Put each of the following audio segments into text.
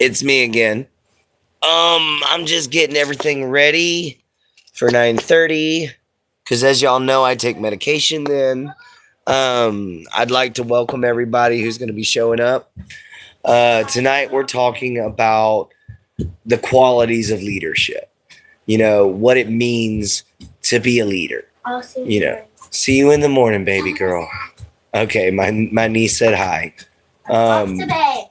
It's me again. I'm just getting everything ready for 9:30 because as y'all know, I take medication then. I'd like to welcome everybody who's going to be showing up. Tonight we're talking about the qualities of leadership. You know, what it means to be a leader. I'll see you. You know, see you in the morning, baby girl. Okay, my niece said hi. Today.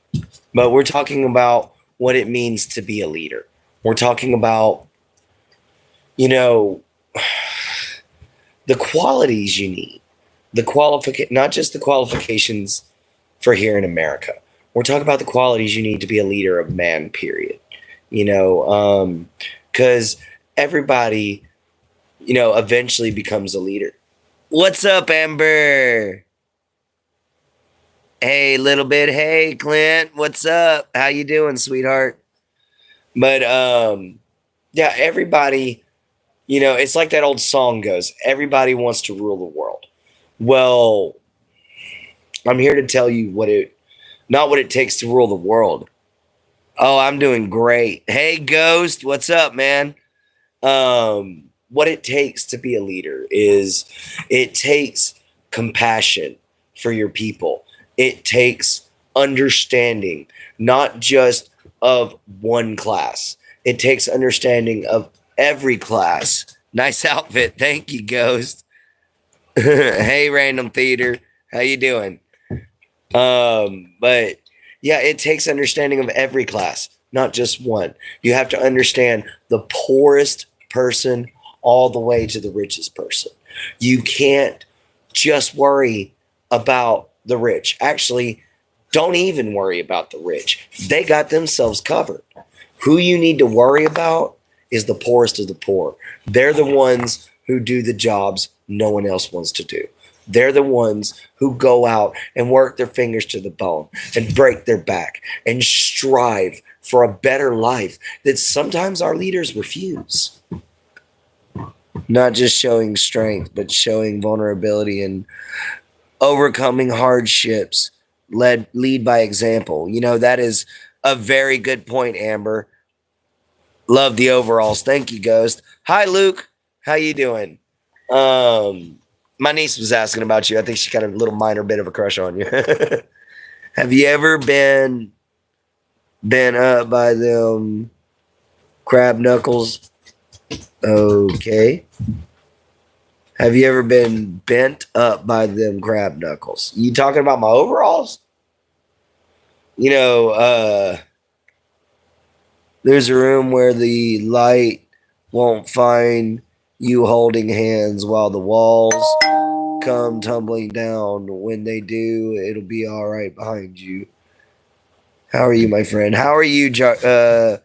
But we're talking about what it means to be a leader. We're talking about, you know, the qualities you need, not just the qualifications for here in America. We're talking about the qualities you need to be a leader of man, period. You know, because everybody, eventually becomes a leader. What's up, Amber? Hey, little bit. Hey, Clint. What's up? How you doing, sweetheart? But yeah, everybody, it's like that old song goes, everybody wants to rule the world. Well, I'm here to tell you not what it takes to rule the world. Oh, I'm doing great. Hey, Ghost, what's up, man? What it takes to be a leader is it takes compassion for your people. It takes understanding, not just of one class. It takes understanding of every class. Nice outfit. Thank you, Ghost. Hey, Random Theater. How you doing? But yeah, it takes understanding of every class, not just one. You have to understand the poorest person all the way to the richest person. You can't just worry about the rich. Actually, don't even worry about the rich. They got themselves covered. Who you need to worry about is the poorest of the poor. They're the ones who do the jobs no one else wants to do. They're the ones who go out and work their fingers to the bone and break their back and strive for a better life that sometimes our leaders refuse. Not just showing strength, but showing vulnerability and overcoming hardships. Lead by example. That is a very good point, Amber. Love the overalls. Thank you, Ghost. Hi, Luke. How you doing? My niece was asking about you. I think she got a little minor bit of a crush on you. Have you ever been up by them crab knuckles? Okay. Have you ever been bent up by them crab knuckles? You talking about my overalls? There's a room where the light won't find you holding hands while the walls come tumbling down. When they do, it'll be all right behind you. How are you, my friend? How are you, Jario?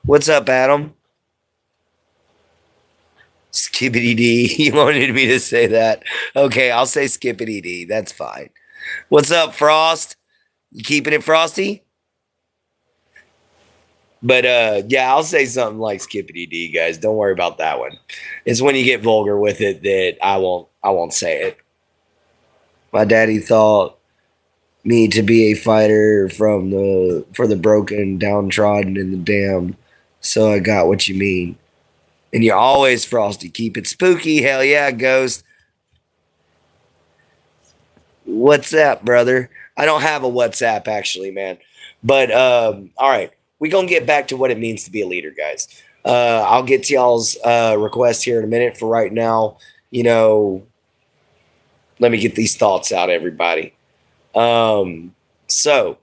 What's up, Adam? Skippity D. You wanted me to say that. Okay, I'll say Skippity D. That's fine. What's up, Frost? You keeping it frosty? But yeah, I'll say something like Skippity D, guys. Don't worry about that one. It's when you get vulgar with it that I won't say it. My daddy thought me to be a fighter for the broken, downtrodden, and the damned. So I got what you mean. And you're always frosty. Keep it spooky. Hell yeah, Ghost. What's up, brother? I don't have a WhatsApp, actually, man. But, all right. We're going to get back to what it means to be a leader, guys. I'll get to y'all's request here in a minute. For right now, let me get these thoughts out, everybody. So,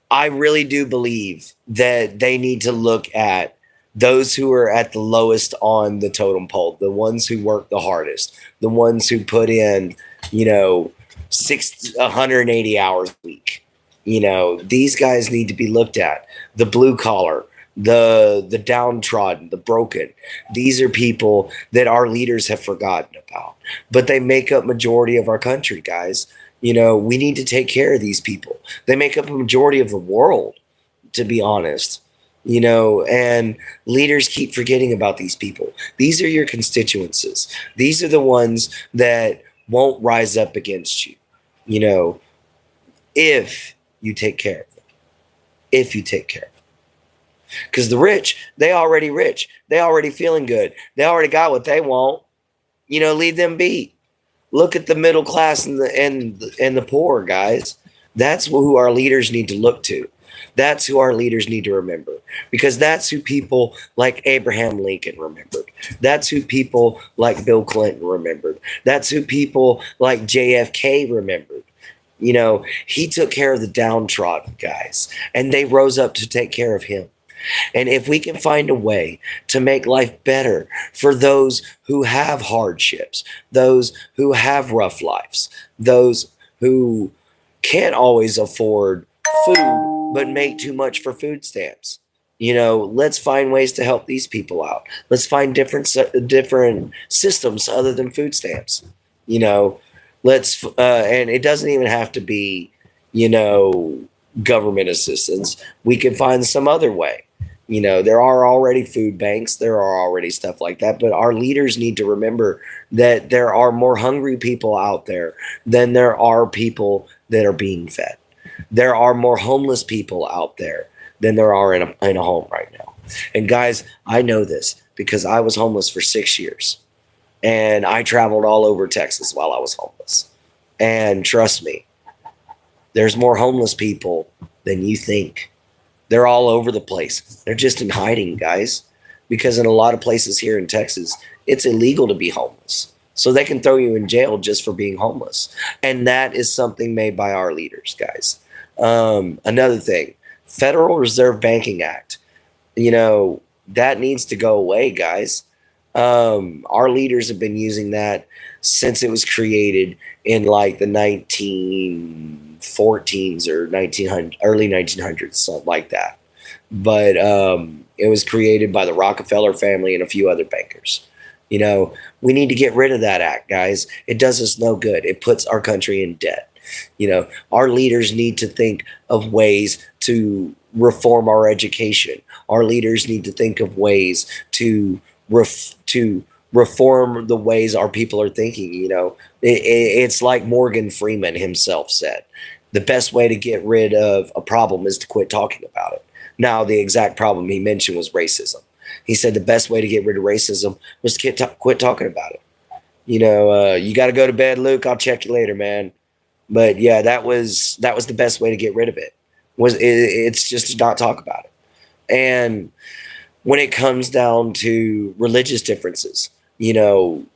I really do believe that they need to look at those who are at the lowest on the totem pole, the ones who work the hardest, the ones who put in, 180 hours a week. These guys need to be looked at. The blue collar, the downtrodden, the broken. These are people that our leaders have forgotten about, but they make up majority of our country, guys. We need to take care of these people. They make up a majority of the world, to be honest. And leaders keep forgetting about these people. These are your constituencies. These are the ones that won't rise up against you, you know, if you take care of them, if you take care of them. Because the rich, they already rich. They already feeling good. They already got what they want. Leave them be. Look at the middle class and the poor, guys. That's who our leaders need to look to. That's who our leaders need to remember, because that's who people like Abraham Lincoln remembered. That's who people like Bill Clinton remembered. That's who people like JFK remembered. He took care of the downtrodden guys, and they rose up to take care of him. And if we can find a way to make life better for those who have hardships, those who have rough lives, those who can't always afford food but make too much for food stamps, let's find ways to help these people out. Let's find different systems other than food stamps. And it doesn't even have to be, government assistance. We can find some other way. There are already food banks, there are already stuff like that, but our leaders need to remember that there are more hungry people out there than there are people that are being fed. There are more homeless people out there than there are in a home right now. And guys, I know this because I was homeless for 6 years, and I traveled all over Texas while I was homeless. And trust me, there's more homeless people than you think. They're all over the place. They're just in hiding, guys, because in a lot of places here in Texas, it's illegal to be homeless. So they can throw you in jail just for being homeless. And that is something made by our leaders, guys. Another thing, Federal Reserve Banking Act, that needs to go away, guys. Our leaders have been using that since it was created in like the 1914s or early 1900s, something like that. But it was created by the Rockefeller family and a few other bankers. We need to get rid of that act, guys. It does us no good. It puts our country in debt. Our leaders need to think of ways to reform our education. Our leaders need to think of ways to reform the ways our people are thinking. It's like Morgan Freeman himself said, the best way to get rid of a problem is to quit talking about it. Now, the exact problem he mentioned was racism. He said the best way to get rid of racism was to quit talking about it. You got to go to bed, Luke. I'll check you later, man. But yeah, that was the best way to get rid of it. It's just to not talk about it. And when it comes down to religious differences,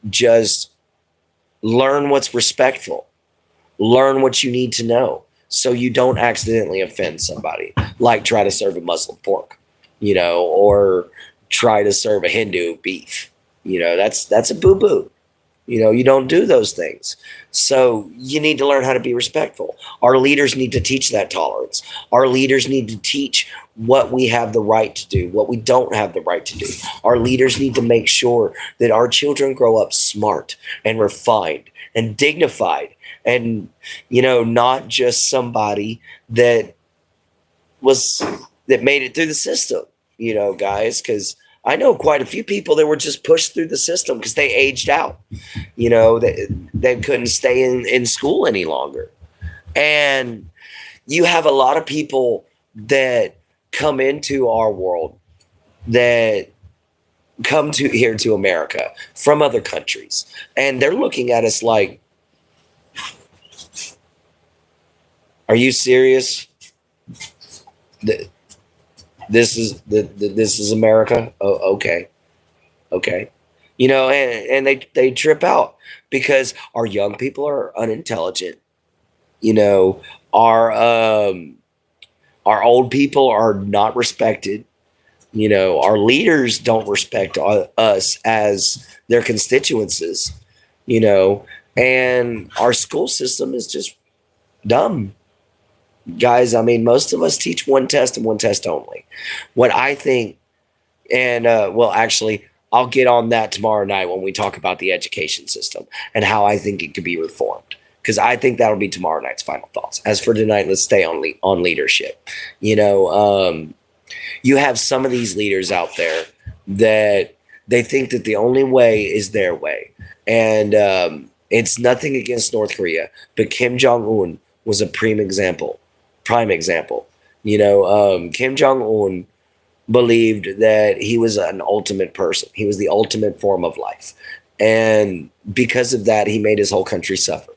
just learn what's respectful. Learn what you need to know so you don't accidentally offend somebody, like try to serve a Muslim pork, or try to serve a Hindu beef. That's a boo-boo. You don't do those things. So you need to learn how to be respectful. Our leaders need to teach that tolerance. Our leaders need to teach what we have the right to do, what we don't have the right to do. Our leaders need to make sure that our children grow up smart and refined and dignified, and, not just somebody that made it through the system, guys, because I know quite a few people that were just pushed through the system because they aged out. They couldn't stay in school any longer. And you have a lot of people that come into our world, that come to here to America from other countries, and they're looking at us like, are you serious? This is America. Oh, okay. And they trip out because our young people are unintelligent. Our old people are not respected. Our leaders don't respect us as their constituencies. And our school system is just dumb. Guys, I mean, most of us teach one test and one test only. What I think, and actually, I'll get on that tomorrow night when we talk about the education system and how I think it could be reformed, because I think that'll be tomorrow night's final thoughts. As for tonight, let's stay on leadership. You have some of these leaders out there that they think that the only way is their way. And it's nothing against North Korea, but Kim Jong Un was a prime example. Prime example. Kim Jong Un believed that he was an ultimate person. He was the ultimate form of life. And because of that, he made his whole country suffer.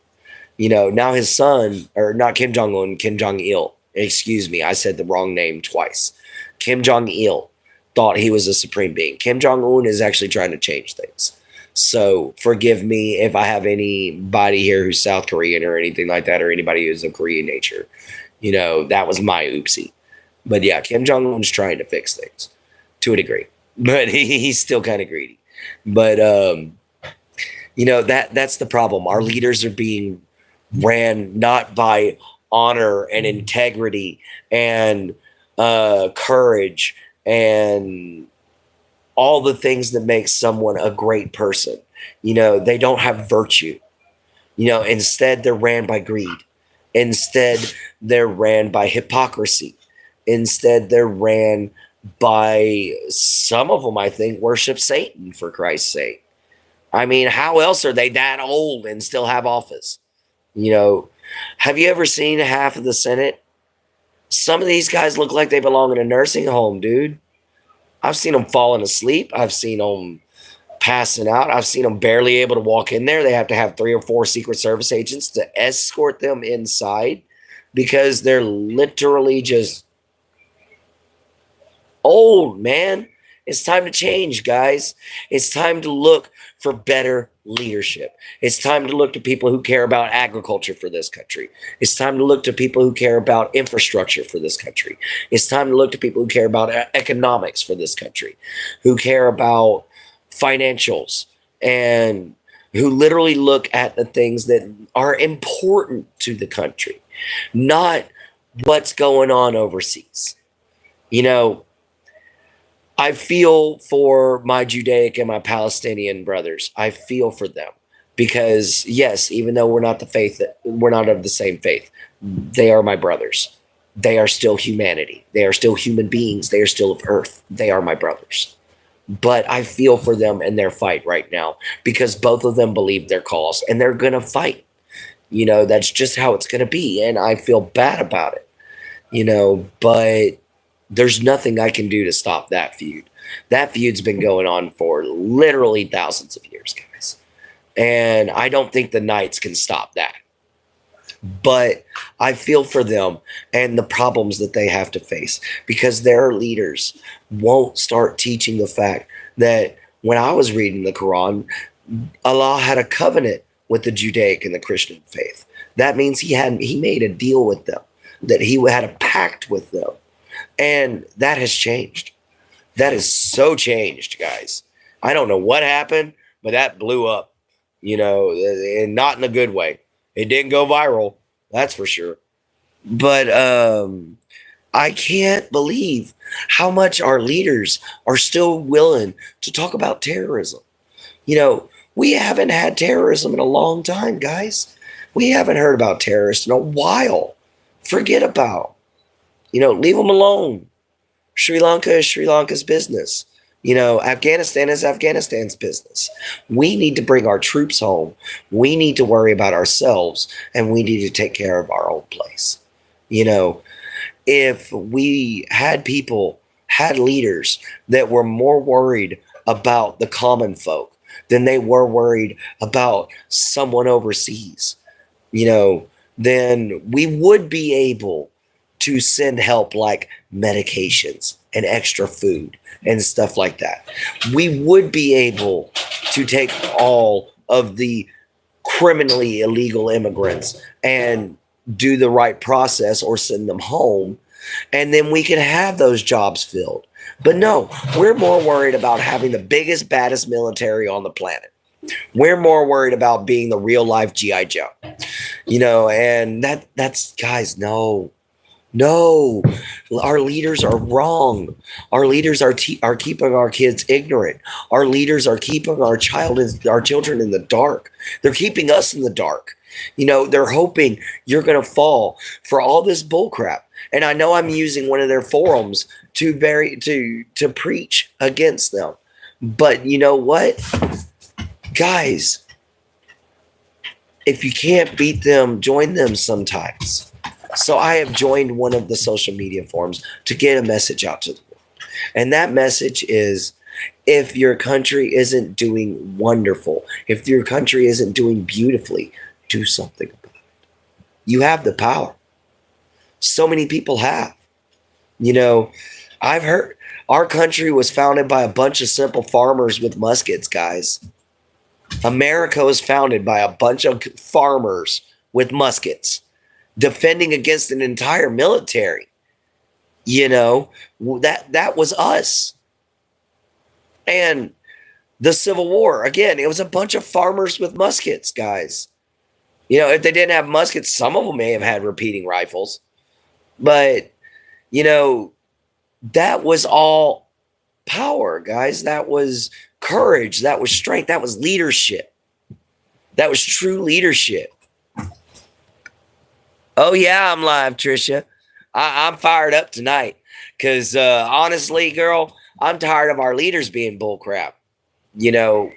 Now his son, or not Kim Jong Un, Kim Jong Il. Excuse me, I said the wrong name twice. Kim Jong Il thought he was a supreme being. Kim Jong Un is actually trying to change things. So forgive me if I have anybody here who's South Korean or anything like that, or anybody who's of Korean nature. That was my oopsie. But yeah, Kim Jong Un's trying to fix things to a degree, but he's still kind of greedy. But that's the problem. Our leaders are being ran not by honor and integrity and courage and all the things that make someone a great person. They don't have virtue. Instead they're ran by greed. Instead they're ran by hypocrisy. Instead they're ran by, some of them I think worship Satan, for Christ's sake. I mean, how else are they that old and still have office? Have you ever seen half of the Senate? Some of these guys look like they belong in a nursing home, dude. I've seen them falling asleep. I've seen them passing out. I've seen them barely able to walk in there. They have to have 3 or 4 Secret Service agents to escort them inside because they're literally just old, man. It's time to change, guys. It's time to look for better leadership. It's time to look to people who care about agriculture for this country. It's time to look to people who care about infrastructure for this country. It's time to look to people who care about economics for this country, who care about financials, and who literally look at the things that are important to the country, not what's going on overseas. I feel for my Judaic and my Palestinian brothers. I feel for them because, yes, even though we're not of the same faith, they are my brothers. They are still humanity. They are still human beings. They are still of earth. They are my brothers. But I feel for them in their fight right now because both of them believe their cause and they're going to fight. That's just how it's going to be. And I feel bad about it, but there's nothing I can do to stop that feud. That feud's been going on for literally thousands of years, guys. And I don't think the Knights can stop that. But I feel for them and the problems that they have to face because their leaders won't start teaching the fact that when I was reading the Quran, Allah had a covenant with the Judaic and the Christian faith. That means he made a deal with them, that he had a pact with them. And that has changed. That is so changed, guys. I don't know what happened, but that blew up, and not in a good way. It didn't go viral, that's for sure. But I can't believe how much our leaders are still willing to talk about terrorism. We haven't had terrorism in a long time, guys. We haven't heard about terrorists in a while. Forget about. Leave them alone. Sri Lanka is Sri Lanka's business. Afghanistan is Afghanistan's business. We need to bring our troops home. We need to worry about ourselves, and we need to take care of our own place. If we had leaders that were more worried about the common folk than they were worried about someone overseas, then we would be able to send help like medications and extra food and stuff like that. We would be able to take all of the criminally illegal immigrants and do the right process or send them home, and then we can have those jobs filled. But no, we're more worried about having the biggest, baddest military on the planet. We're more worried about being the real life G.I. Joe, and that's guys, no, our leaders are wrong. Our leaders are keeping our kids ignorant. Our leaders are keeping our children in the dark. They're keeping us in the dark. They're hoping you're going to fall for all this bull crap. And I know I'm using one of their forums to preach against them. But you know what? Guys, if you can't beat them, join them sometimes. So I have joined one of the social media forums to get a message out to the world. And that message is, if your country isn't doing wonderful, if your country isn't doing beautifully, do something about it. You have the power. So many people have. You know, I've heard our country was founded by a bunch of simple farmers with muskets, guys. America was founded by a bunch of farmers with muskets defending against an entire military. You know, that was us. And the Civil War, again, it was a bunch of farmers with muskets, guys. You know, if they didn't have muskets, some of them may have had repeating rifles. But, you know, that was all power, guys. That was courage. That was strength. That was leadership. That was true leadership. Oh, yeah, I'm live, Trisha. I'm fired up tonight because honestly, girl, I'm tired of our leaders being bullcrap. You know,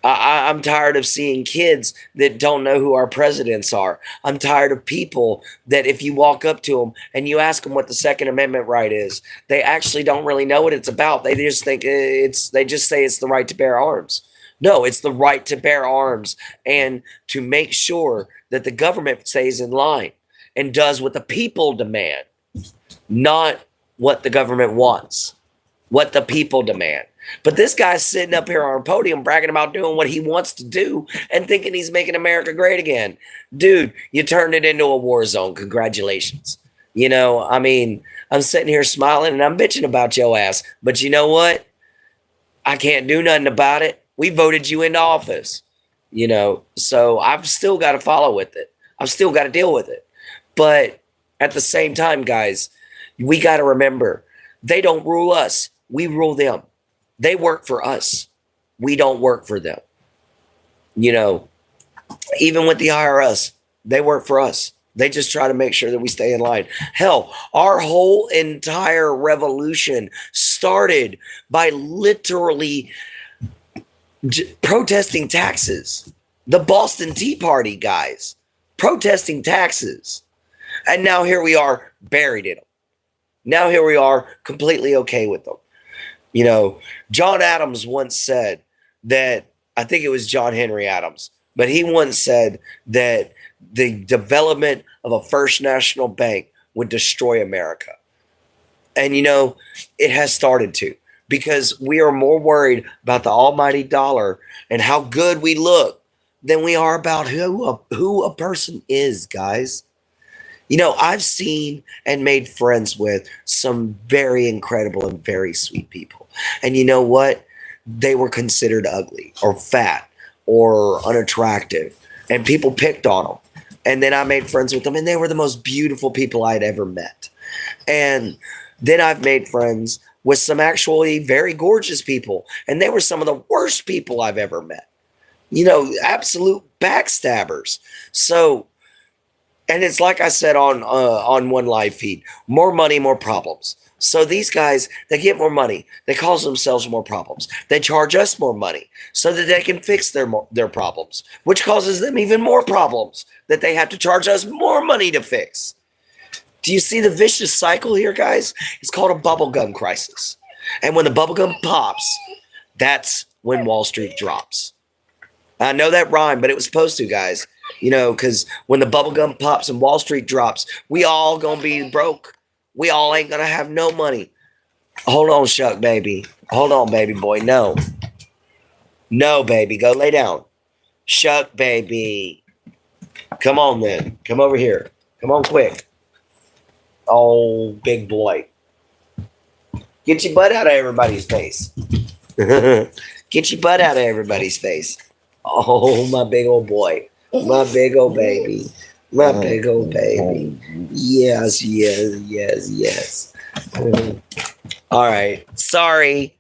I'm tired of seeing kids that don't know who our presidents are. I'm tired of people that if you walk up to them and you ask them what the Second Amendment right is, they actually don't really know what it's about. They just think they just say it's the right to bear arms. No, it's the right to bear arms and to make sure that the government stays in line and does what the people demand, not what the government wants, what the people demand. But this guy's sitting up here on a podium bragging about doing what he wants to do and thinking he's making America great again. Dude, you turned it into a war zone. Congratulations. You know, I mean, I'm sitting here smiling and I'm bitching about your ass. But you know what? I can't do nothing about it. We voted you into office. You know, so I've still got to follow with it. I've still got to deal with it. But at the same time, guys, we got to remember, they don't rule us. We rule them. They work for us. We don't work for them. You know, even with the IRS, they work for us. They just try to make sure that we stay in line. Hell, our whole entire revolution started by literally protesting taxes. The Boston Tea Party guys protesting taxes. And now here we are buried in them. Now here we are completely okay with them. You know, John Adams once said that, I think it was John Henry Adams, but he once said that the development of a First National Bank would destroy America. And, you know, it has started to, because we are more worried about the almighty dollar and how good we look than we are about who a person is, guys. You know, I've seen and made friends with some very incredible and very sweet people. And you know what? They were considered ugly or fat or unattractive. And people picked on them. And then I made friends with them. And they were the most beautiful people I'd ever met. And then I've made friends with some actually very gorgeous people. And they were some of the worst people I've ever met. You know, absolute backstabbers. So, and it's like I said on one live feed, more money, more problems. So these guys, they get more money. They cause themselves more problems. They charge us more money so that they can fix their problems, which causes them even more problems that they have to charge us more money to fix. Do you see the vicious cycle here, guys? It's called a bubblegum crisis. And when the bubblegum pops, that's when Wall Street drops. I know that rhymed, but it was supposed to, guys. You know, because when the bubblegum pops and Wall Street drops, we all gonna be broke. We all ain't gonna have no money. Hold on, Shuck, baby. Hold on, baby boy. No. No, baby. Go lay down. Shuck, baby. Come on, then. Come over here. Come on, quick. Oh, big boy. Get your butt out of everybody's face. Get your butt out of everybody's face. Oh, my big old boy. My big old baby. My big old baby. Yes, yes, yes, yes. All right. Sorry.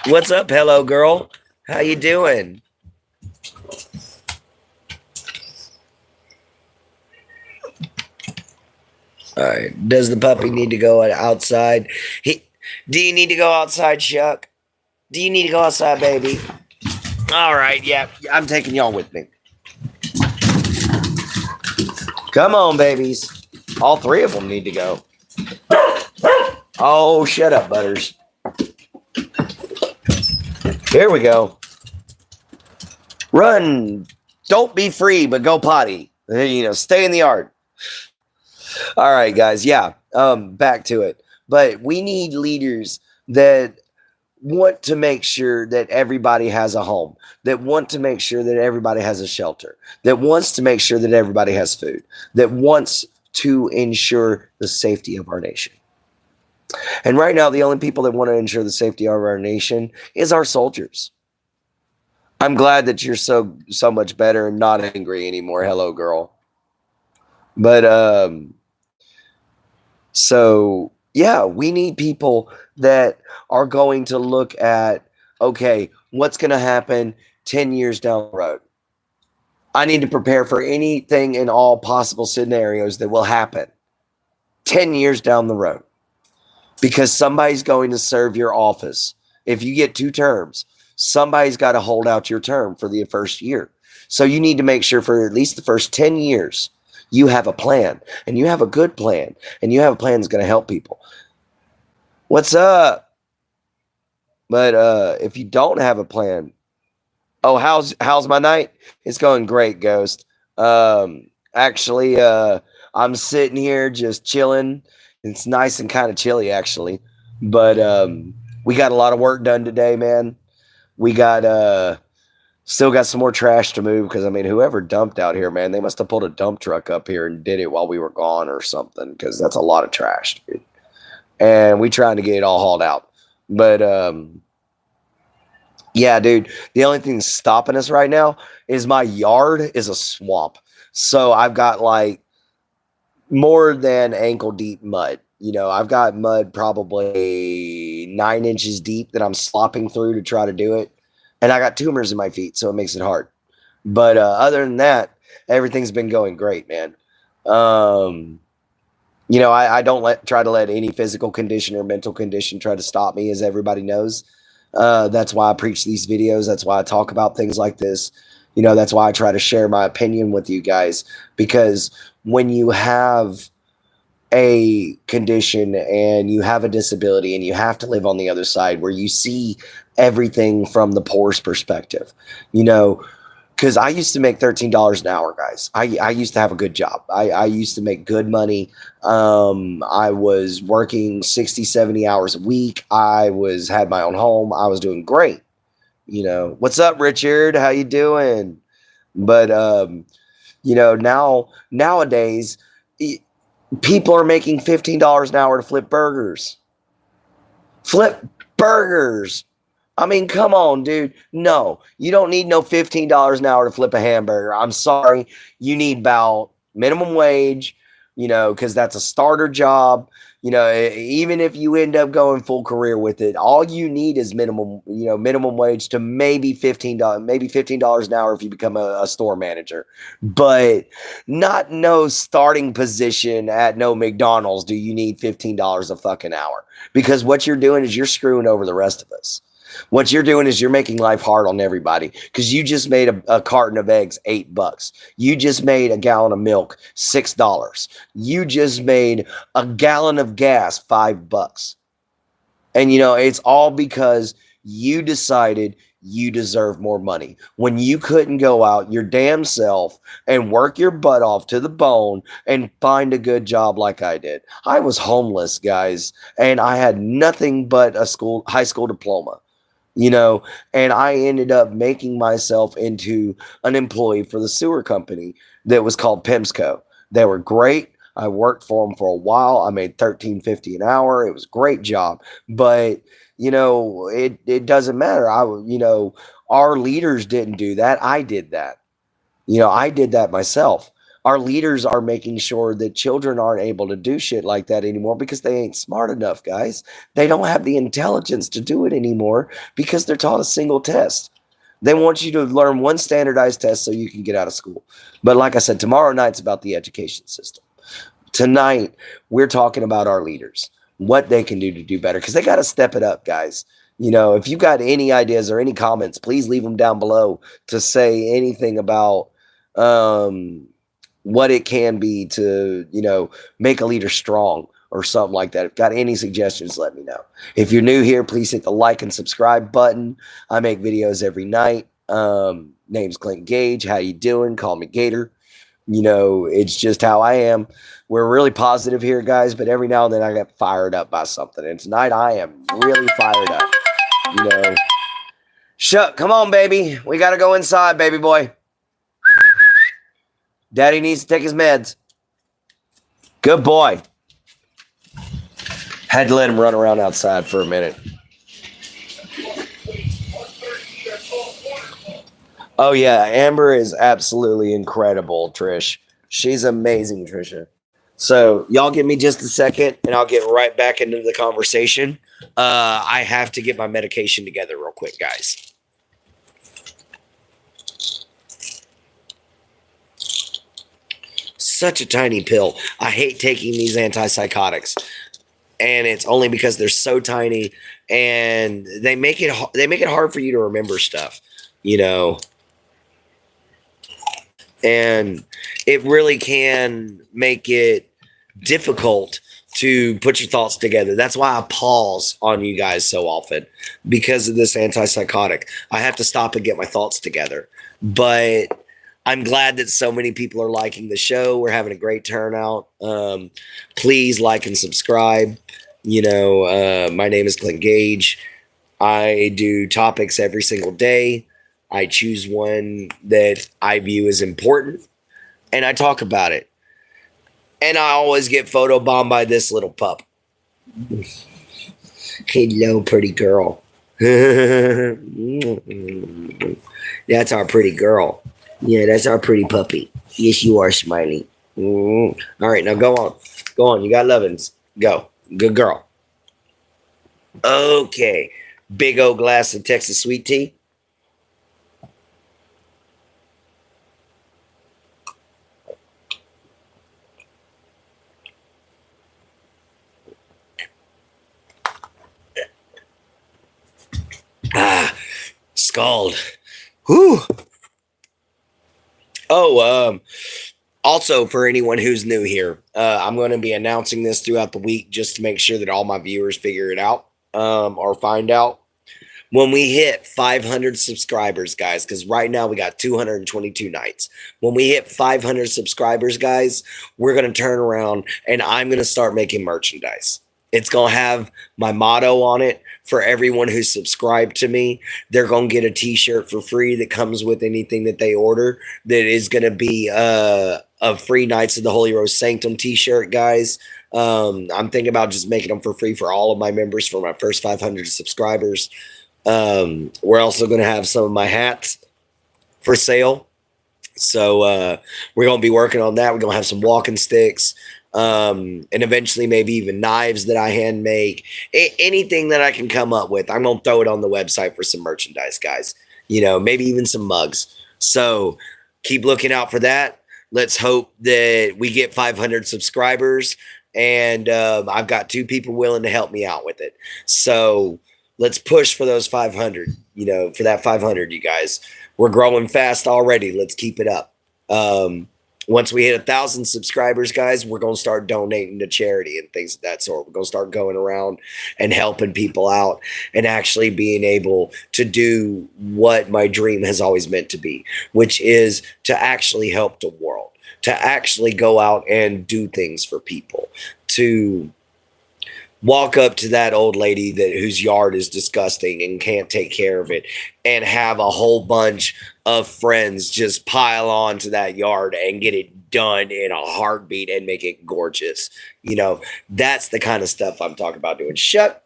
What's up, hello girl? How you doing? All right. Does the puppy need to go outside? Do you need to go outside, Shuck? Do you need to go outside, baby? All right. Yeah, I'm taking y'all with me. Come on, babies. All three of them need to go. Oh, shut up, Butters. Here we go. Run. Don't be free, but go potty. Stay in the yard. All right, guys. Yeah, back to it. But we need leaders that want to make sure that everybody has a home, that want to make sure that everybody has a shelter, that wants to make sure that everybody has food, that wants to ensure the safety of our nation. And right now, the only people that want to ensure the safety of our nation is our soldiers. I'm glad that you're so much better and not angry anymore. Hello, girl. But so yeah, we need people that are going to look at, okay, what's going to happen 10 years down the road? I need to prepare for anything and all possible scenarios that will happen 10 years down the road, because somebody's going to serve your office. If you get 2 terms, somebody's got to hold out your term for the first year. So you need to make sure for at least the first 10 years, you have a plan, and you have a good plan, and you have a plan that's going to help people. What's up? But if you don't have a plan, oh, how's my night? It's going great, Ghost. Actually, I'm sitting here just chilling. It's nice and kind of chilly, actually. But we got a lot of work done today, man. We got still got some more trash to move, because, I mean, whoever dumped out here, man, they must have pulled a dump truck up here and did it while we were gone or something, because that's a lot of trash, dude. And we trying to get it all hauled out. But yeah, dude, the only thing stopping us right now is my yard is a swamp. So I've got like more than ankle deep mud. I've got mud probably 9 inches deep that I'm slopping through to try to do it. And I got tumors in my feet, so it makes it hard. But other than that, everything's been going great, man. I don't try to let any physical condition or mental condition try to stop me, as everybody knows. That's why I preach these videos. That's why I talk about things like this. That's why I try to share my opinion with you guys, because when you have a condition and you have a disability and you have to live on the other side where you see everything from the poor's perspective, because I used to make $13 an hour, guys. I used to have a good job. I used to make good money. I was working 60, 70 hours a week. I had my own home. I was doing great. What's up, Richard? How you doing? But, nowadays, people are making $15 an hour to flip burgers. Flip burgers. I mean, come on, dude. No, you don't need no $15 an hour to flip a hamburger. I'm sorry. You need about minimum wage, because that's a starter job. Even if you end up going full career with it, all you need is minimum wage to maybe $15 an hour if you become a store manager. But not no starting position at no McDonald's do you need $15 a fucking hour. Because what you're doing is you're screwing over the rest of us. What you're doing is you're making life hard on everybody, because you just made a carton of eggs $8. You just made a gallon of milk $6. You just made a gallon of gas $5. And it's all because you decided you deserve more money when you couldn't go out your damn self and work your butt off to the bone and find a good job like I did. I was homeless, guys, and I had nothing but a high school diploma. And I ended up making myself into an employee for the sewer company that was called PIMSCO. They were great. I worked for them for a while. I made $13.50 an hour. It was a great job. But, it doesn't matter. Our leaders didn't do that. I did that. I did that myself. Our leaders are making sure that children aren't able to do shit like that anymore because they ain't smart enough, guys. They don't have the intelligence to do it anymore because they're taught a single test. They want you to learn one standardized test so you can get out of school. But like I said, tomorrow night's about the education system. Tonight, we're talking about our leaders, what they can do better, because they got to step it up, guys. You know, if you got any ideas or any comments, please leave them down below to say anything about what it can be to, you know, make a leader strong or something like that. If you got any suggestions, let me know. If you're new here, please hit the like and subscribe button. I make videos every night. Name's Clint Gage. How you doing? Call me Gator. You know, it's just how I am. We're really positive here, guys, but every now and then I get fired up by something. And tonight I am really fired up. You know, come on, baby. We got to go inside, baby boy. Daddy needs to take his meds. Good boy. Had to let him run around outside for a minute. Oh, yeah. Amber is absolutely incredible, Trish. She's amazing, Trisha. So y'all give me just a second, and I'll get right back into the conversation. I have to get my medication together real quick, guys. Such a tiny pill. I hate taking these antipsychotics, and it's only because they're so tiny, and they make it hard for you to remember stuff, you know. And it really can make it difficult to put your thoughts together. That's why I pause on you guys so often, because of this antipsychotic. I have to stop and get my thoughts together. But I'm glad that so many people are liking the show. We're having a great turnout. Please like and subscribe. You know, my name is Clint Gage. I do topics every single day. I choose one that I view as important, and I talk about it. And I always get photobombed by this little pup. Hello, pretty girl. That's our pretty girl. Yeah, that's our pretty puppy. Yes, you are, Smiley. All right, now go on. Go on. You got lovin's. Go. Good girl. Okay. Big old glass of Texas sweet tea. Scald. Whew. Oh, also for anyone who's new here, I'm going to be announcing this throughout the week just to make sure that all my viewers figure it out or find out. When we hit 500 subscribers, guys, because right now we got 222 nights. When we hit 500 subscribers, guys, we're going to turn around and I'm going to start making merchandise. It's going to have my motto on it for everyone who's subscribed to me. They're going to get a t-shirt for free that comes with anything that they order. That is going to be a free Knights of the Holy Rose Sanctum t-shirt, guys. I'm thinking about just making them for free for all of my members for my first 500 subscribers. We're also going to have some of my hats for sale. So we're going to be working on that. We're going to have some walking sticks. And eventually maybe even knives that I hand make. Anything that I can come up with, I'm going to throw it on the website for some merchandise, guys. You know, maybe even some mugs. So keep looking out for that. Let's hope that we get 500 subscribers. And I've got 2 people willing to help me out with it. So let's push for those 500, you know, for that 500, you guys. We're growing fast already. Let's keep it up. Once we hit 1,000 subscribers, guys, we're going to start donating to charity and things of that sort. We're going to start going around and helping people out and actually being able to do what my dream has always meant to be, which is to actually help the world, to actually go out and do things for people, to walk up to that old lady whose yard is disgusting and can't take care of it, and have a whole bunch of friends just pile on to that yard and get it done in a heartbeat and make it gorgeous. You know, that's the kind of stuff I'm talking about doing. Shut.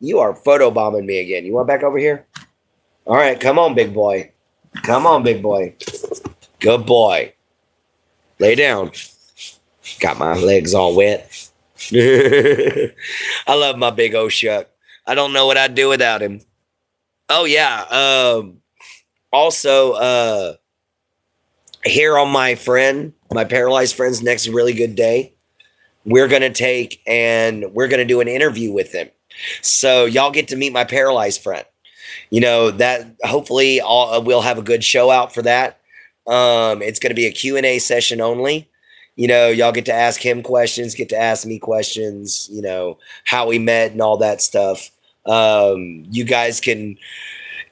You are photobombing me again. You want back over here? All right, come on, big boy. Come on, big boy. Good boy. Lay down. Got my legs all wet. I love my big old Shuck. I don't know what I'd do without him. Oh yeah. Also, here on my paralyzed friend's next really good day, we're going to take and we're going to do an interview with him. So y'all get to meet my paralyzed friend. You know, that hopefully we'll have a good show out for that. It's going to be a Q&A session only. You know, y'all get to ask him questions, get to ask me questions, you know, how we met and all that stuff. You guys can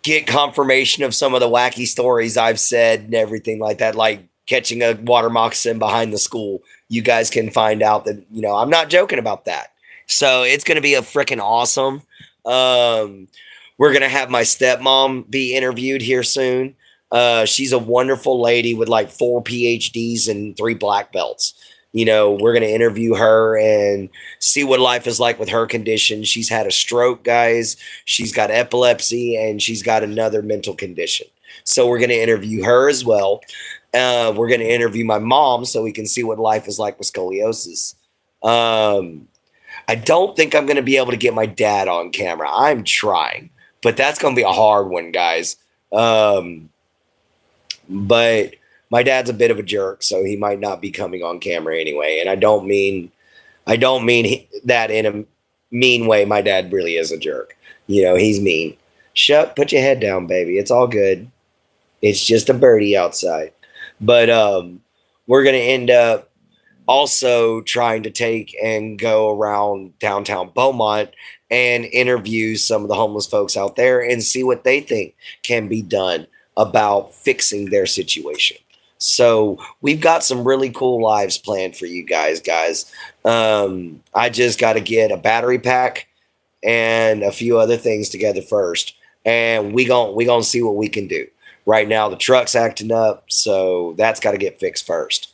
get confirmation of some of the wacky stories I've said and everything like that, like catching a water moccasin behind the school. You guys can find out that, you know, I'm not joking about that. So it's going to be a freaking awesome. We're going to have my stepmom be interviewed here soon. She's a wonderful lady with like 4 PhDs and 3 black belts. You know, we're going to interview her and see what life is like with her condition. She's had a stroke, guys. She's got epilepsy and she's got another mental condition. So we're going to interview her as well. We're going to interview my mom so we can see what life is like with scoliosis. I don't think I'm going to be able to get my dad on camera. I'm trying, but that's going to be a hard one, guys. But my dad's a bit of a jerk, so he might not be coming on camera anyway. And I don't mean that in a mean way. My dad really is a jerk. You know, he's mean. Put your head down, baby. It's all good. It's just a birdie outside. But we're going to end up also trying to take and go around downtown Beaumont and interview some of the homeless folks out there and see what they think can be done about fixing their situation. So we've got some really cool lives planned for you guys. I just got to get a battery pack and a few other things together first, and we gonna see what we can do. Right now the truck's acting up, so that's got to get fixed first.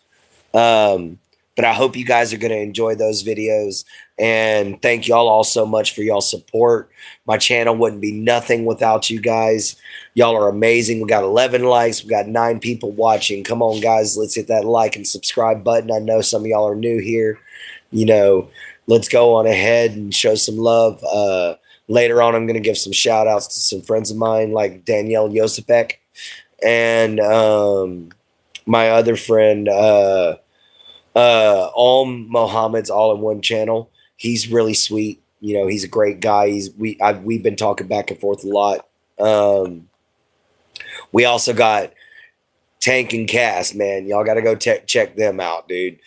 But I hope you guys are going to enjoy those videos, and thank y'all all so much for y'all support. My channel wouldn't be nothing without you guys. Y'all are amazing. We got 11 likes. We got 9 people watching. Come on, guys. Let's hit that like and subscribe button. I know some of y'all are new here. You know, let's go on ahead and show some love. Later on, I'm going to give some shout outs to some friends of mine like Danielle Yosipek and my other friend, Mohammed's All-in-One channel. He's really sweet. You know, he's a great guy. We've been talking back and forth a lot. We also got Tank and Cass, man. Y'all got to go check them out, dude.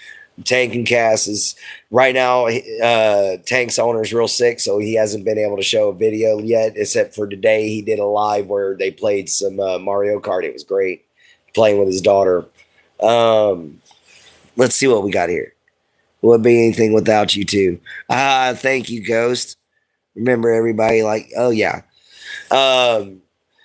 Tank and Cass is right now. Tank's owner is real sick, so he hasn't been able to show a video yet. Except for today, he did a live where they played some Mario Kart. It was great, playing with his daughter. Let's see what we got here. Wouldn't be anything without you too. Thank you, Ghost. Remember everybody, like, oh yeah.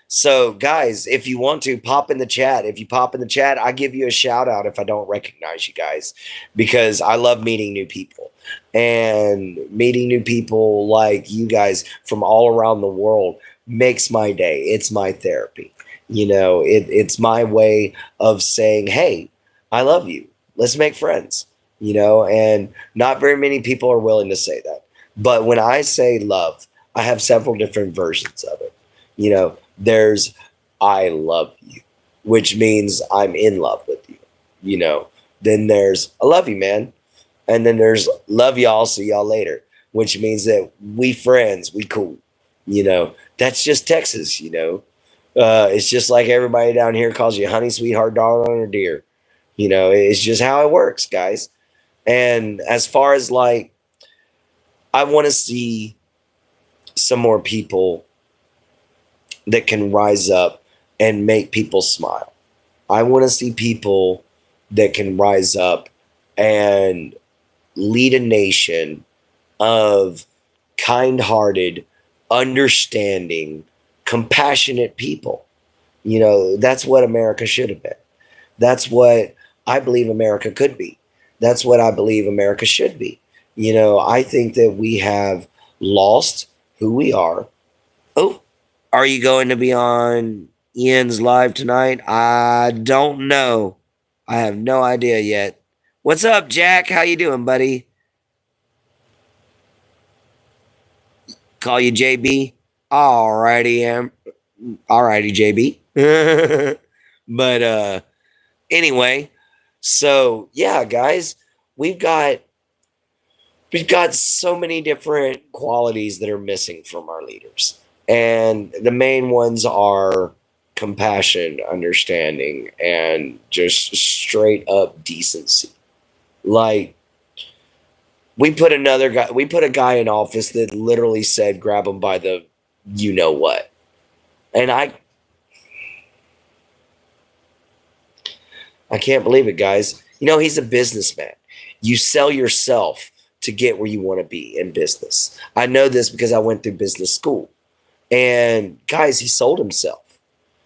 So guys, if you want to pop in the chat, if you pop in the chat, I give you a shout out if I don't recognize you guys, because I love meeting new people, and meeting new people like you guys from all around the world makes my day. It's my therapy. You know, it's my way of saying, hey, I love you. Let's make friends, you know, and not very many people are willing to say that. But when I say love, I have several different versions of it. You know, there's I love you, which means I'm in love with you, you know. Then there's I love you, man. And then there's love y'all, see y'all later, which means that we friends, we cool, you know. That's just Texas, you know. It's just like everybody down here calls you honey, sweetheart, darling, or dear. You know, it's just how it works, guys. And as far as like, I want to see some more people that can rise up and make people smile. I want to see people that can rise up and lead a nation of kind-hearted, understanding, compassionate people. You know, that's what America should have been. That's what I believe America could be. That's what I believe America should be. You know, I think that we have lost who we are. Oh, are you going to be on Ian's live tonight? I don't know. I have no idea yet. What's up, Jack? How you doing, buddy? Call you JB? Alrighty, alrighty, JB. But anyway, so yeah, guys, we've got we've got so many different qualities that are missing from our leaders. And the main ones are compassion, understanding, and just straight up decency. Like, we put a guy in office that literally said, grab him by the you know what. And I can't believe it, guys. You know, he's a businessman. You sell yourself to get where you want to be in business. I know this because I went through business school. And guys, he sold himself.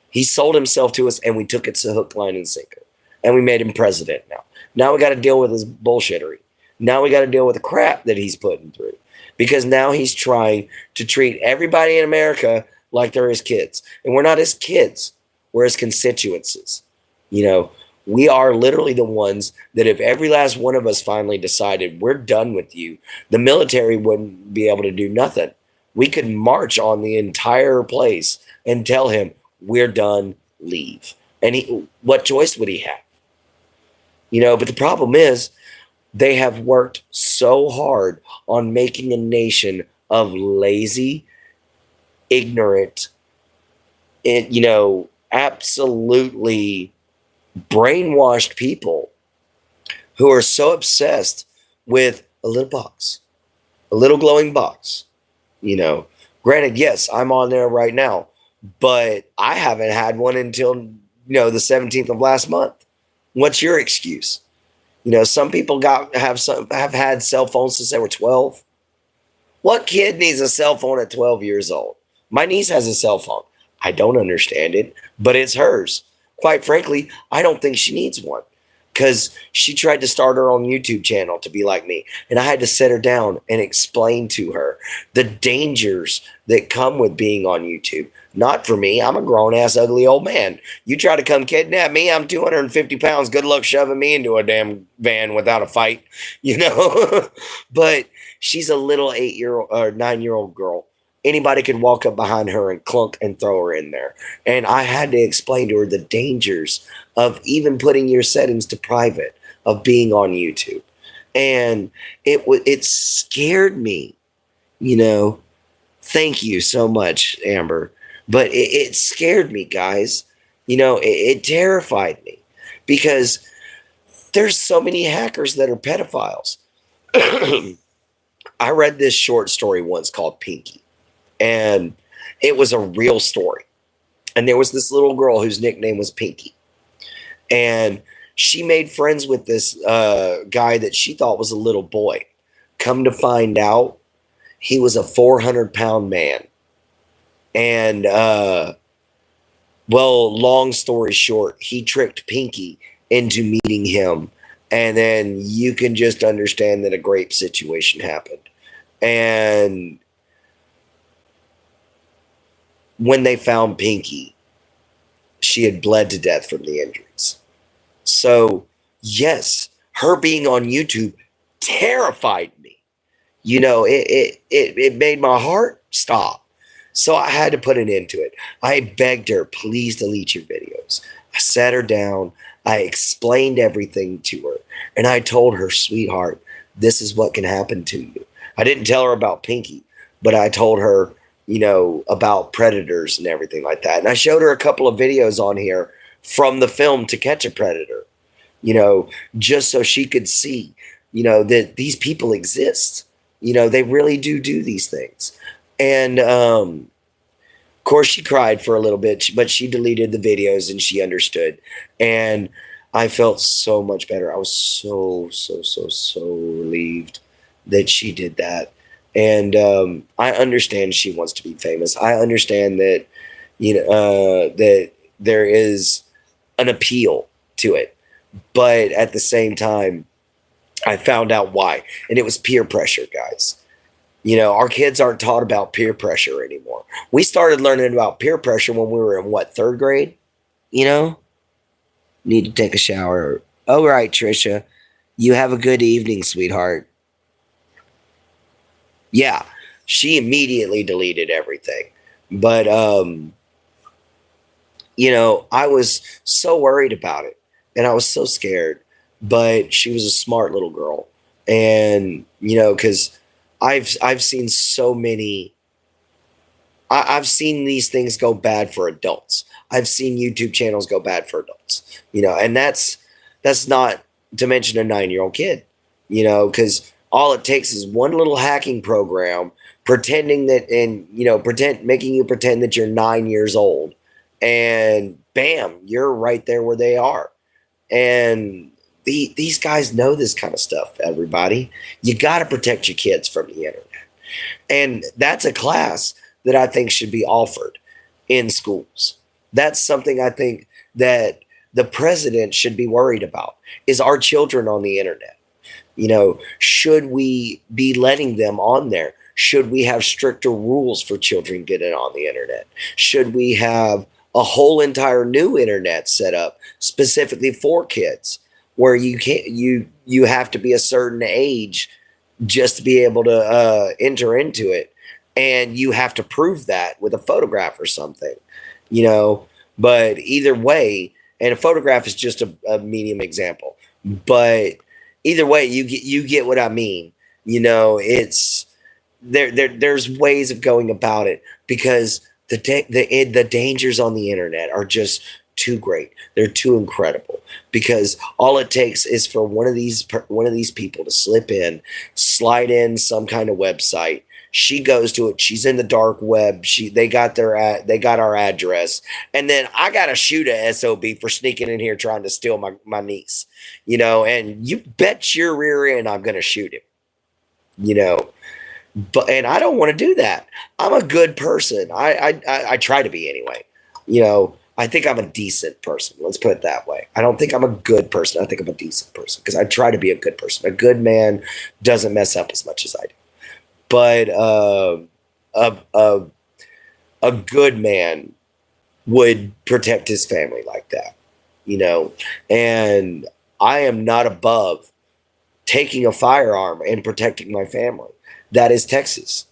He sold himself to us, and we took it to hook, line, and sinker. And we made him president now. Now we got to deal with his bullshittery. Now we got to deal with the crap that he's putting through. Because now he's trying to treat everybody in America like they're his kids. And we're not his kids. We're his constituencies. You know, we are literally the ones that if every last one of us finally decided we're done with you, the military wouldn't be able to do nothing. We could march on the entire place and tell him, we're done, leave. And what choice would he have? You know, but the problem is they have worked so hard on making a nation of lazy, ignorant, and, you know, absolutely brainwashed people who are so obsessed with a little box, a little glowing box. You know, granted, yes, I'm on there right now, but I haven't had one until, you know, the 17th of last month. What's your excuse? You know, some people have had cell phones since they were 12. What kid needs a cell phone at 12 years old? My niece has a cell phone. I don't understand it, but it's hers. Quite frankly, I don't think she needs one because she tried to start her own YouTube channel to be like me. And I had to sit her down and explain to her the dangers that come with being on YouTube. Not for me. I'm a grown-ass, ugly old man. You try to come kidnap me, I'm 250 pounds. Good luck shoving me into a damn van without a fight, you know? But she's a little 8-year-old or 9-year-old girl. Anybody could walk up behind her and clunk and throw her in there. And I had to explain to her the dangers of even putting your settings to private, of being on YouTube. And it scared me, you know. Thank you so much, Amber. But it scared me, guys. You know, it terrified me because there's so many hackers that are pedophiles. I read this short story once called Pinky. And it was a real story. And there was this little girl whose nickname was Pinky. And she made friends with this guy that she thought was a little boy. Come to find out, he was a 400-pound man. And, well, long story short, he tricked Pinky into meeting him. And then you can just understand that a grape situation happened. And when they found Pinky, she had bled to death from the injuries. So, yes, her being on YouTube terrified me. You know, it made my heart stop. So I had to put an end to it. I begged her, please delete your videos. I sat her down. I explained everything to her. And I told her, sweetheart, this is what can happen to you. I didn't tell her about Pinky, but I told her, you know, about predators and everything like that. And I showed her a couple of videos on here from the film To Catch a Predator, you know, just so she could see, you know, that these people exist. You know, they really do these things. And, of course, she cried for a little bit, but she deleted the videos and she understood. And I felt so much better. I was so relieved that she did that. And I understand she wants to be famous. I understand that, you know, that there is an appeal to it. But at the same time, I found out why. And it was peer pressure, guys. You know, our kids aren't taught about peer pressure anymore. We started learning about peer pressure when we were in, what, 3rd grade? You know? Need to take a shower. All right, Trisha. You have a good evening, sweetheart. Yeah, she immediately deleted everything. But, you know, I was so worried about it. And I was so scared. But she was a smart little girl. And, because I've seen so many, I've seen these things go bad for adults. I've seen YouTube channels go bad for adults, and that's not to mention a 9-year-old kid, because all it takes is one little hacking program pretending that, and, making you pretend that you're 9 years old, and bam, you're right there where they are. And these guys know this kind of stuff, everybody. You got to protect your kids from the internet. And that's a class that I think should be offered in schools. That's something I think that the president should be worried about, is our children on the internet. Should we be letting them on there? Should we have stricter rules for children getting on the internet? Should we have a whole entire new internet set up specifically for kids, where you have to be a certain age just to be able to enter into it, and you have to prove that with a photograph or something, but either way, and a photograph is just a medium example, but either way, you get what I mean. It's there's ways of going about it, because the dangers on the internet are just too great. They're too incredible, because all it takes is for one of these people to slip in, slide in some kind of website. She goes to it. She's in the dark web. They got our address, and then I got to shoot a SOB for sneaking in here trying to steal my niece. And you bet your rear end I'm going to shoot him. And I don't want to do that. I'm a good person. I try to be anyway. I think I'm a decent person. Let's put it that way. I don't think I'm a good person. I think I'm a decent person, because I try to be a good person. A good man doesn't mess up as much as I do. But a good man would protect his family like that, and I am not above taking a firearm and protecting my family. That is Texas.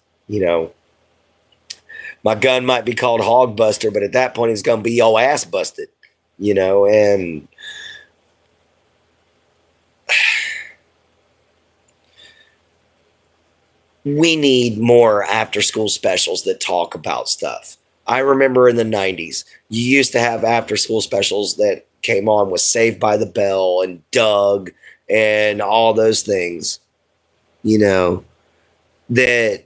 My gun might be called Hog Buster, but at that point it's going to be your ass busted, and we need more after school specials that talk about stuff. I remember in the 90s, you used to have after school specials that came on with Saved by the Bell and Doug and all those things, that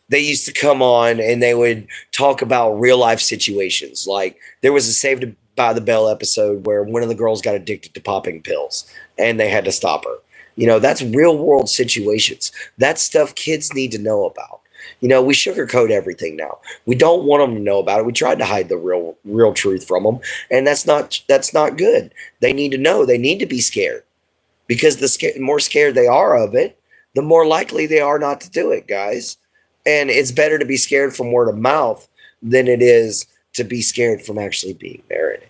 they used to come on, and they would talk about real life situations. Like there was a Saved by the Bell episode where one of the girls got addicted to popping pills, and they had to stop her. That's real world situations. That's stuff kids need to know about. We sugarcoat everything now. We don't want them to know about it. We tried to hide the real truth from them, and that's not good. They need to know. They need to be scared, because the more scared they are of it, the more likely they are not to do it, guys. And it's better to be scared from word of mouth than it is to be scared from actually being there in it.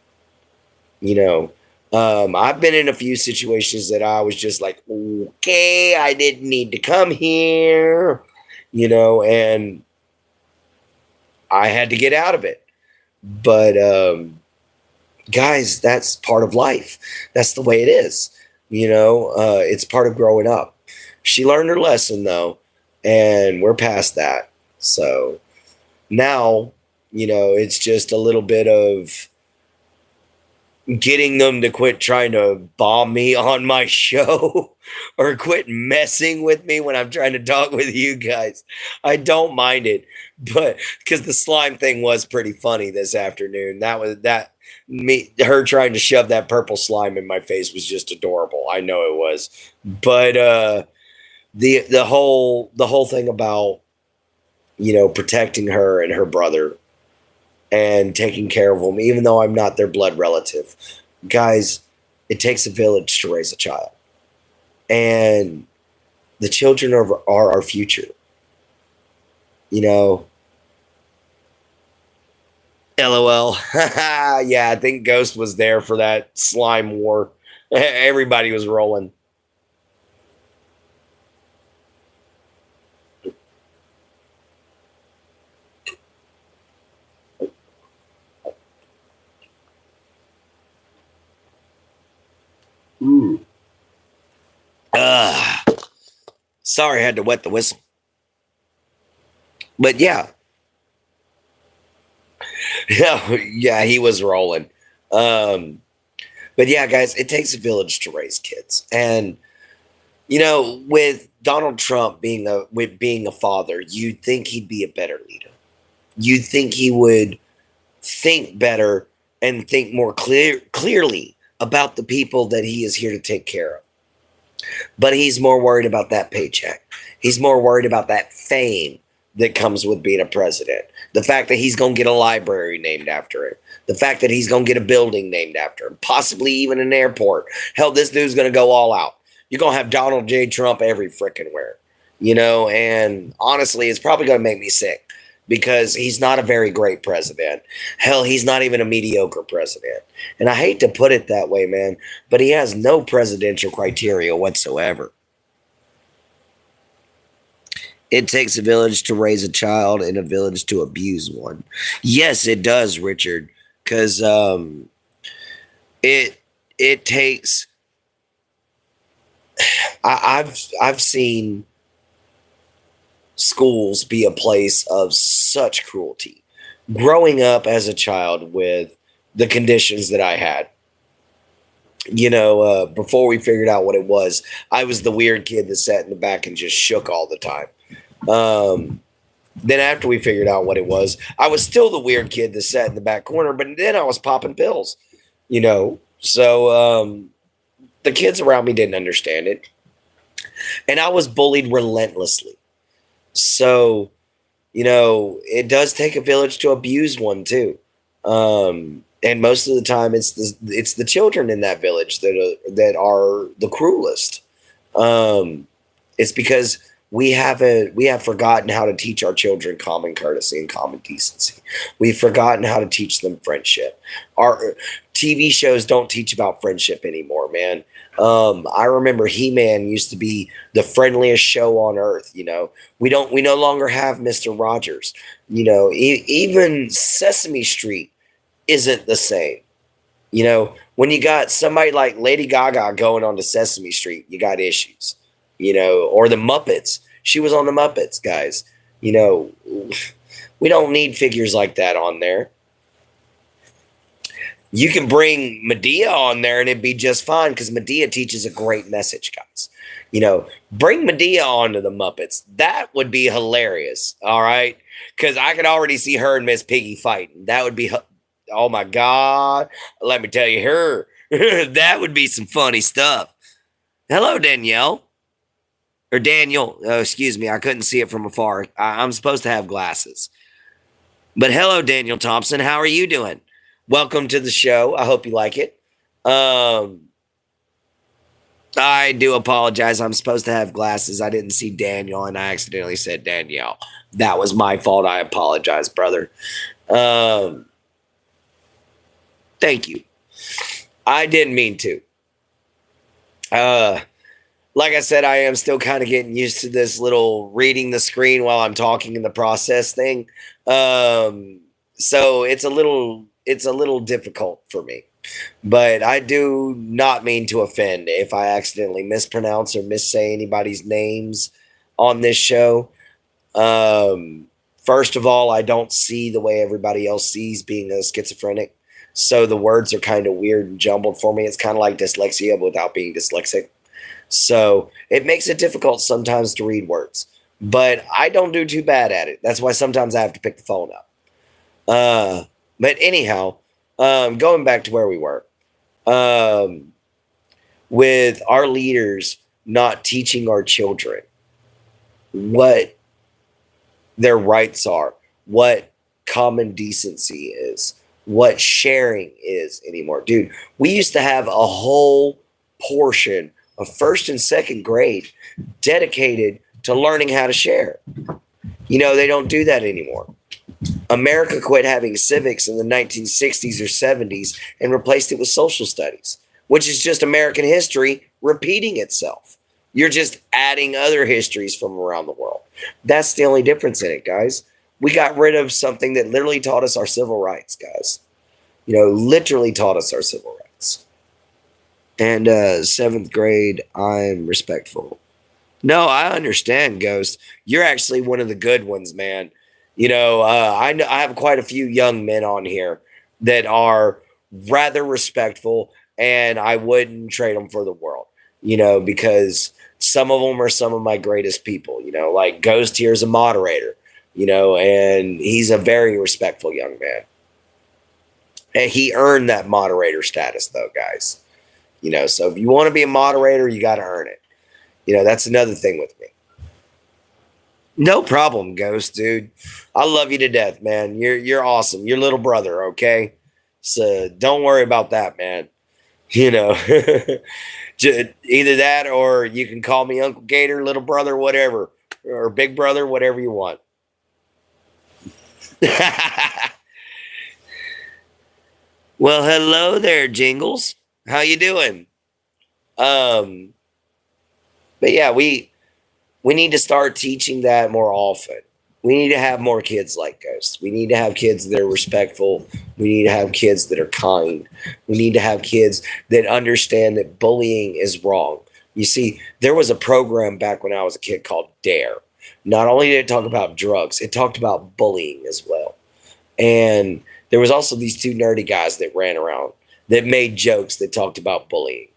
I've been in a few situations that I was just like, okay, I didn't need to come here, and I had to get out of it. But guys, that's part of life. That's the way it is. It's part of growing up. She learned her lesson though, and we're past that. So now, it's just a little bit of getting them to quit trying to bomb me on my show or quit messing with me when I'm trying to talk with you guys. I don't mind it, but because the slime thing was pretty funny this afternoon. Her trying to shove that purple slime in my face was just adorable. I know it was, but the whole thing about protecting her and her brother and taking care of them, even though I'm not their blood relative. Guys, it takes a village to raise a child. And the children are our future. LOL. Yeah, I think Ghost was there for that slime war. Everybody was rolling. Sorry, I had to wet the whistle. But yeah, yeah, he was rolling. Um, but yeah, guys, it takes a village to raise kids, and with Donald Trump being a father, you'd think he'd be a better leader. You'd think he would think better and think more clearly about the people that he is here to take care of. But he's more worried about that paycheck. He's more worried about that fame that comes with being a president. The fact that he's going to get a library named after him. The fact that he's going to get a building named after him. Possibly even an airport. Hell, this dude's going to go all out. You're going to have Donald J. Trump every freaking where. And honestly, it's probably going to make me sick. Because he's not a very great president. Hell, he's not even a mediocre president. And I hate to put it that way, man, but he has no presidential criteria whatsoever. It takes a village to raise a child and a village to abuse one. Yes, it does, Richard, because it takes. I've seen schools be a place of such cruelty. Growing up as a child with the conditions that I had, before we figured out what it was, I was the weird kid that sat in the back and just shook all the time. Then after we figured out what it was, I was still the weird kid that sat in the back corner, but then I was popping pills, So the kids around me didn't understand it. And I was bullied relentlessly. So, it does take a village to abuse one too. And most of the time it's the children in that village that are the cruelest. It's because we have forgotten how to teach our children common courtesy and common decency. We've forgotten how to teach them friendship. Our TV shows don't teach about friendship anymore, man. I remember He-Man used to be the friendliest show on earth. We no longer have Mr. Rogers. Even Sesame Street isn't the same. When you got somebody like Lady Gaga going on to Sesame Street, you got issues. Or the Muppets. She was on the Muppets, guys. We don't need figures like that on there. You can bring Medea on there and it'd be just fine because Medea teaches a great message, guys. Bring Medea onto the Muppets. That would be hilarious, all right? Because I could already see her and Miss Piggy fighting. That would be, oh my God. Let me tell you, that would be some funny stuff. Hello, Danielle. Or Daniel. Oh, excuse me. I couldn't see it from afar. I'm supposed to have glasses. But hello, Daniel Thompson. How are you doing? Welcome to the show. I hope you like it. I do apologize. I'm supposed to have glasses. I didn't see Daniel, and I accidentally said Danielle. That was my fault. I apologize, brother. Thank you. I didn't mean to. Like I said, I am still kind of getting used to this little reading the screen while I'm talking in the process thing. So it's a little difficult for me, but I do not mean to offend if I accidentally mispronounce or missay anybody's names on this show. First of all, I don't see the way everybody else sees being a schizophrenic. So the words are kind of weird and jumbled for me. It's kind of like dyslexia without being dyslexic. So it makes it difficult sometimes to read words, but I don't do too bad at it. That's why sometimes I have to pick the phone up. But anyhow, going back to where we were, with our leaders not teaching our children what their rights are, what common decency is, what sharing is anymore. Dude, we used to have a whole portion of first and second grade dedicated to learning how to share. They don't do that anymore. America quit having civics in the 1960s or 70s and replaced it with social studies, which is just American history repeating itself. You're just adding other histories from around the world. That's the only difference in it, guys. We got rid of something that literally taught us our civil rights, guys. Literally taught us our civil rights. And seventh grade, I'm respectful. No, I understand, Ghost. You're actually one of the good ones, man. I have quite a few young men on here that are rather respectful, and I wouldn't trade them for the world. Because some of them are some of my greatest people. Like Ghost here is a moderator. And he's a very respectful young man, and he earned that moderator status, though, guys. So if you want to be a moderator, you got to earn it. That's another thing with me. No problem, Ghost, dude. I love you to death, man. You're awesome. Your little brother, okay? So don't worry about that, man. You know, either that or you can call me Uncle Gator, little brother, whatever, or big brother, whatever you want. Well, hello there, Jingles. How you doing? Um, but yeah, we need to start teaching that more often. We need to have more kids like Ghost. We need to have kids that are respectful. We need to have kids that are kind. We need to have kids that understand that bullying is wrong. You see, there was a program back when I was a kid called Dare. Not only did it talk about drugs, it talked about bullying as well. And there was also these two nerdy guys that ran around that made jokes that talked about bullying.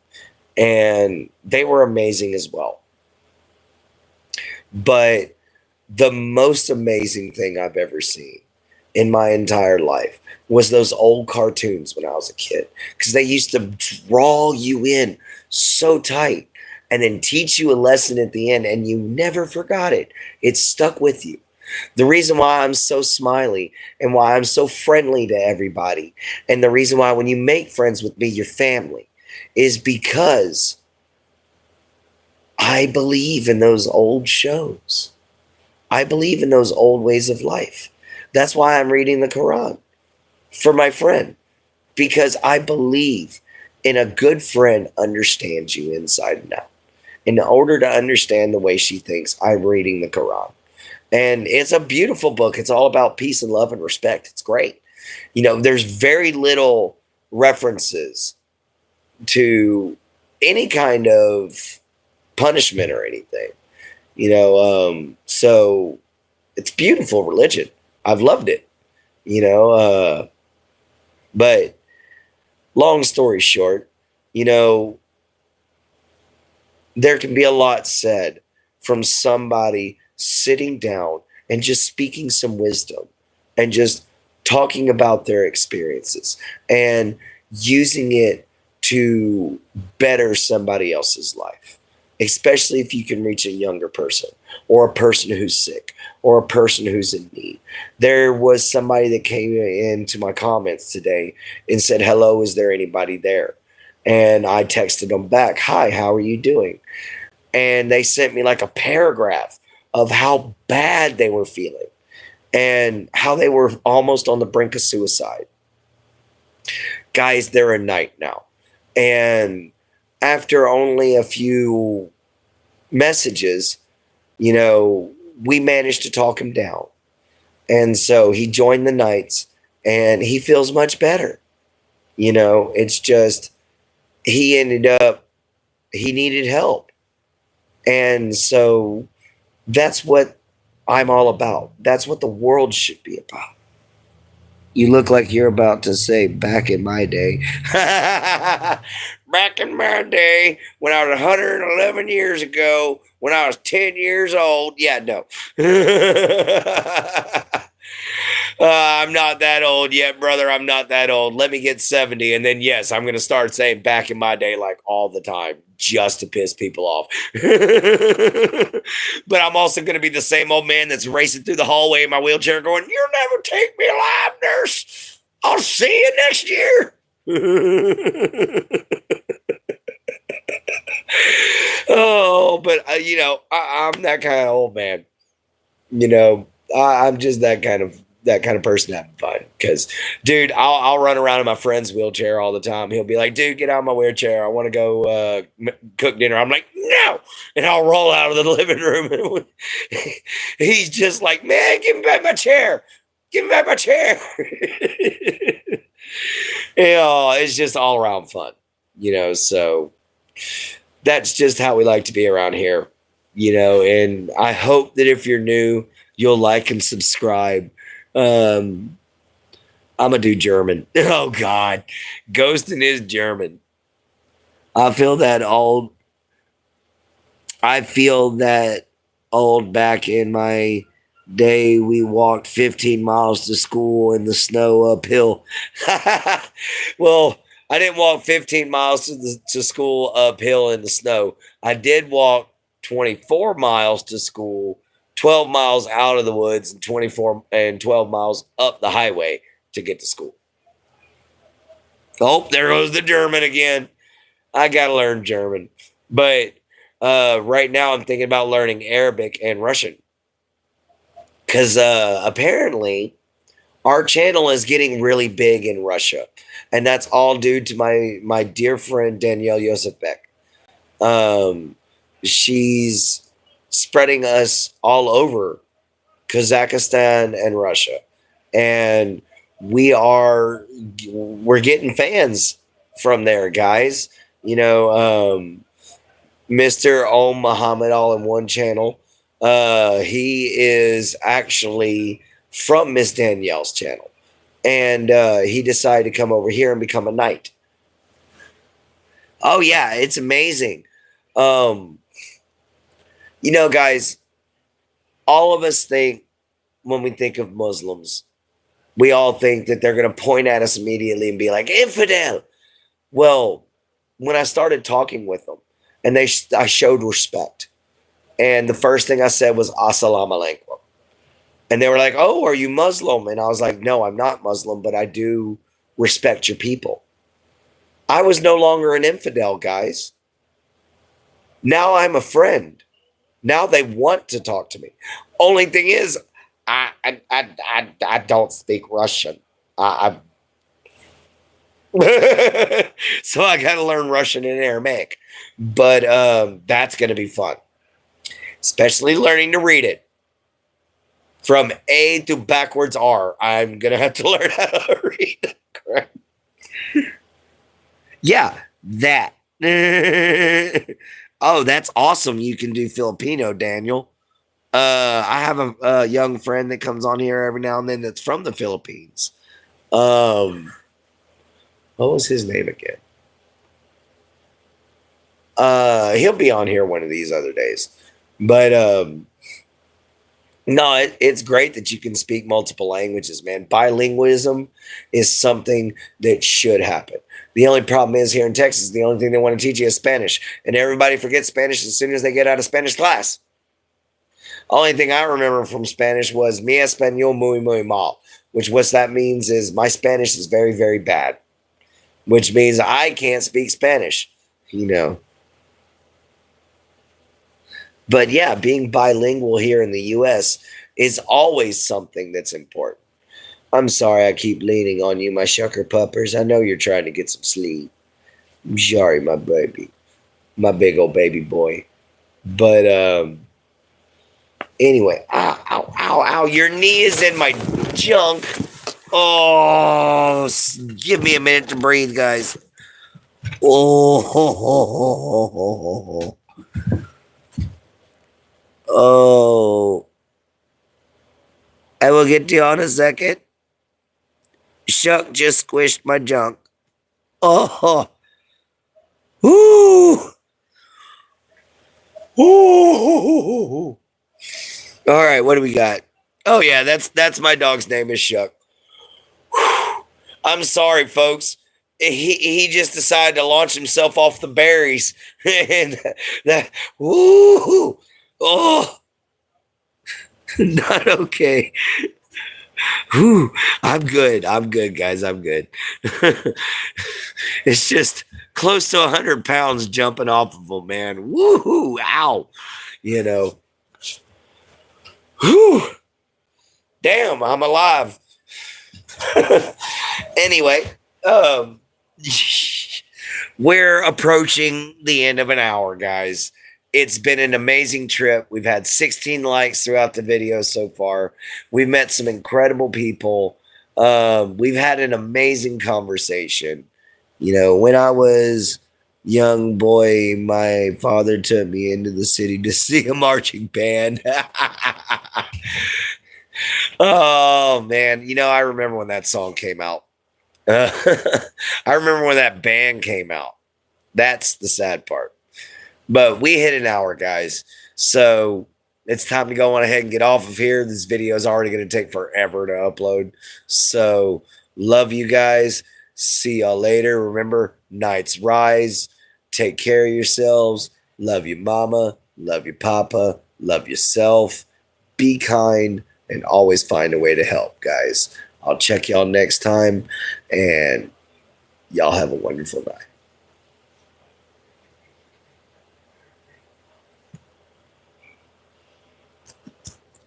And they were amazing as well. But the most amazing thing I've ever seen in my entire life was those old cartoons when I was a kid, because they used to draw you in so tight and then teach you a lesson at the end, and you never forgot it. It stuck with you. The reason why I'm so smiley and why I'm so friendly to everybody, and the reason why when you make friends with me, your family, is because I believe in those old shows. I believe in those old ways of life. That's why I'm reading the Quran for my friend, because I believe in a good friend understands you inside and out. In order to understand the way she thinks, I'm reading the Quran. And it's a beautiful book. It's all about peace and love and respect. It's great. There's very little references to any kind of punishment or anything. So it's beautiful religion. I've loved it. But long story short, there can be a lot said from somebody sitting down and just speaking some wisdom and just talking about their experiences and using it to better somebody else's life, especially if you can reach a younger person or a person who's sick or a person who's in need. There was somebody that came into my comments today and said, hello, is there anybody there? And I texted them back, hi, how are you doing? And they sent me like a paragraph of how bad they were feeling and how they were almost on the brink of suicide. Guys, they're a night now. And after only a few messages, we managed to talk him down. And so he joined the Knights and he feels much better. It's just he needed help. And so that's what I'm all about. That's what the world should be about. You look like you're about to say back in my day. Back in my day, when I was 111 years ago, when I was 10 years old. Yeah, no. I'm not that old yet, brother. I'm not that old. Let me get 70. And then, yes, I'm going to start saying back in my day like all the time just to piss people off. But I'm also going to be the same old man that's racing through the hallway in my wheelchair going, you'll never take me alive, nurse. I'll see you next year. Oh, but I'm that kind of old man. I'm just that kind of person having fun. Because, dude, I'll run around in my friend's wheelchair all the time. He'll be like, dude, get out of my wheelchair. I want to go cook dinner. I'm like, no. And I'll roll out of the living room. He's just like, man, give me back my chair. Give me back my chair. It's just all around fun. So that's just how we like to be around here. And I hope that if you're new, you'll like and subscribe. I'm gonna do German. Oh God, ghosting is German. I feel that old. I feel that old back in my day. We walked 15 miles to school in the snow uphill. Well, I didn't walk 15 miles to school uphill in the snow. I did walk 24 miles to school, 12 miles out of the woods, and 12 miles up the highway to get to school. Oh, there goes the German again. I got to learn German. But right now I'm thinking about learning Arabic and Russian. Because apparently our channel is getting really big in Russia. And that's all due to my dear friend Danielle Yosefbeck. She's spreading us all over Kazakhstan and Russia. And we're getting fans from there, guys. Mr. Om Muhammad All in One channel. He is actually from Miss Danielle's channel. And he decided to come over here and become a knight. Oh, yeah, it's amazing. Guys, all of us think when we think of Muslims, we all think that they're going to point at us immediately and be like, infidel. Well, when I started talking with them, and I showed respect. And the first thing I said was, Assalamu alaikum. And they were like, oh, are you Muslim? And I was like, no, I'm not Muslim, but I do respect your people. I was no longer an infidel, guys. Now I'm a friend. Now they want to talk to me. Only thing is, I don't speak Russian. So I got to learn Russian and Aramaic. But that's going to be fun. Especially learning to read it. From A to backwards R. I'm going to have to learn how to read. Correct. Yeah, that. Oh, that's awesome. You can do Filipino, Daniel. I have a young friend that comes on here every now and then that's from the Philippines. What was his name again? He'll be on here one of these other days. But no, it's great that you can speak multiple languages, man. Bilingualism is something that should happen. The only problem is here in Texas, the only thing they want to teach you is Spanish. And everybody forgets Spanish as soon as they get out of Spanish class. Only thing I remember from Spanish was mi español muy, muy mal, which what that means is my Spanish is very, very bad, which means I can't speak Spanish, But yeah, being bilingual here in the U.S. is always something that's important. I'm sorry I keep leaning on you, my shucker puppers. I know you're trying to get some sleep. I'm sorry, my baby. My big old baby boy. But anyway, ow. Your knee is in my junk. Oh, give me a minute to breathe, guys. Oh. Oh. I will get to you in a second. Shuck just squished my junk. Oh. Ooh. Ooh. All right, what do we got? Oh yeah, that's my dog's name is Shuck. I'm sorry, folks. He just decided to launch himself off the berries, and oh, not okay. Whew, I'm good, guys. I'm good. It's just close to 100 pounds jumping off of him, man. Woohoo! Ow! Whew. Damn, I'm alive. Anyway, we're approaching the end of an hour, guys. It's been an amazing trip. We've had 16 likes throughout the video so far. We've met some incredible people. We've had an amazing conversation. When I was young boy, my father took me into the city to see a marching band. Oh man, I remember when that song came out. I remember when that band came out. That's the sad part. But we hit an hour, guys. So it's time to go on ahead and get off of here. This video is already going to take forever to upload. So love you guys. See y'all later. Remember, nights rise. Take care of yourselves. Love you, mama. Love you, papa. Love yourself. Be kind and always find a way to help, guys. I'll check y'all next time. And y'all have a wonderful night.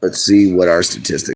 Let's see what our statistics